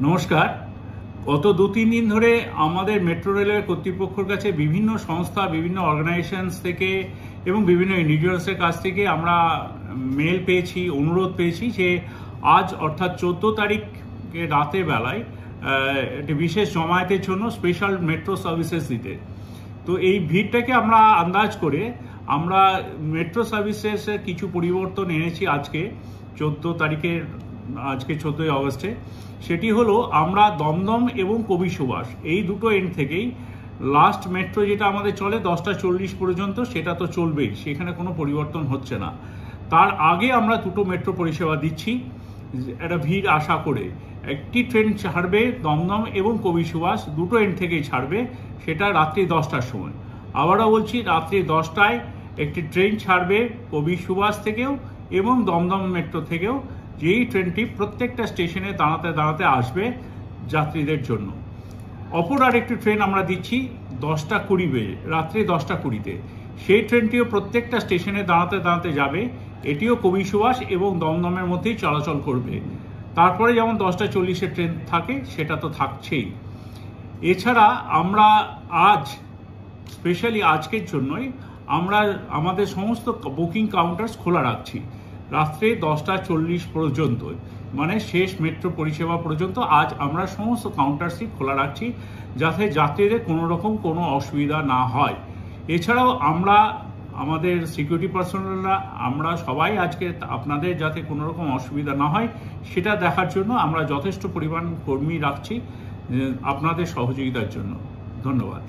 নমস্কার। গত 2-3 দিন ধরে আমাদের মেট্রো রেলের কর্তৃপক্ষের কাছে বিভিন্ন সংস্থা, বিভিন্ন অর্গানাইজেশনস থেকে এবং বিভিন্ন ইন্ডিভিজুয়ালসের কাছ থেকে আমরা মেল পেয়েছি, অনুরোধ পেয়েছি যে আজ অর্থাৎ 14 তারিখে রাতের বেলায় একটি বিশেষ জমায়েতের জন্য স্পেশাল মেট্রো সার্ভিসেস দিতে। তো এই ভিড়টাকে আমরা আন্দাজ করে আমরা মেট্রো সার্ভিসেসের কিছু পরিবর্তন এনেছি আজকে 14 তারিখের, আজকে 14ই অগস্টে। সেটি হলো আমরা দমদম এবং কবি সুভাষ এই দুটো এন্ড থেকেই লাস্ট মেট্রো যেটা আমাদের চলে 10টা 40 পর্যন্ত, সেটা তো চলবেই, সেখানে কোনো পরিবর্তন হচ্ছে না। তার আগে আমরা দুটো মেট্রো পরিষেবা দিচ্ছি একটা ভিড় আশা করে। একটি ট্রেন ছাড়বে দমদম এবং কবি সুভাষ, দুটো এন্ড থেকেই ছাড়বে, সেটা রাত্রি 10টার সময়। আবারও বলছি, রাত্রি 10টায় একটি ট্রেন ছাড়বে কবি সুভাষ থেকেও এবং দমদম মেট্রো থেকেও, যেই ট্রেনটি প্রত্যেকটা স্টেশনে দাঁড়াতে দাঁড়াতে আসবে যাত্রীদের জন্য। অপর আরেকটি ট্রেন আমরা দিচ্ছি 10টা 20 বেজে, রাত্রি 10টা 20-তে। সেই ট্রেনটিও প্রত্যেকটা স্টেশনে দাঁড়াতে দাঁড়াতে যাবে, এটিও কবি সুভাষ এবং দমদমের মধ্যেই চলাচল করবে। তারপরে যেমন 10টা 40-এর ট্রেন থাকে সেটা তো থাকছেই। এছাড়া আমরা আজ স্পেশালি আজকের জন্যই আমরা আমাদের সমস্ত বুকিং কাউন্টার্স খোলা রাখছি রাত্রে 10টা 40 পর্যন্ত, মানে শেষ মেট্রো পরিষেবা পর্যন্ত আজ আমরা সমস্ত কাউন্টারসই খোলা রাখছি, যাতে যাত্রীদের কোনো রকম কোনো অসুবিধা না হয়। এছাড়াও আমরা আমাদের সিকিউরিটি পার্সোনালরা আমরা সবাই আজকে আপনাদের যাতে কোনো রকম অসুবিধা না হয় সেটা দেখার জন্য আমরা যথেষ্ট পরিমাণ কর্মী রাখছি আপনাদের সহযোগিতার জন্য। ধন্যবাদ।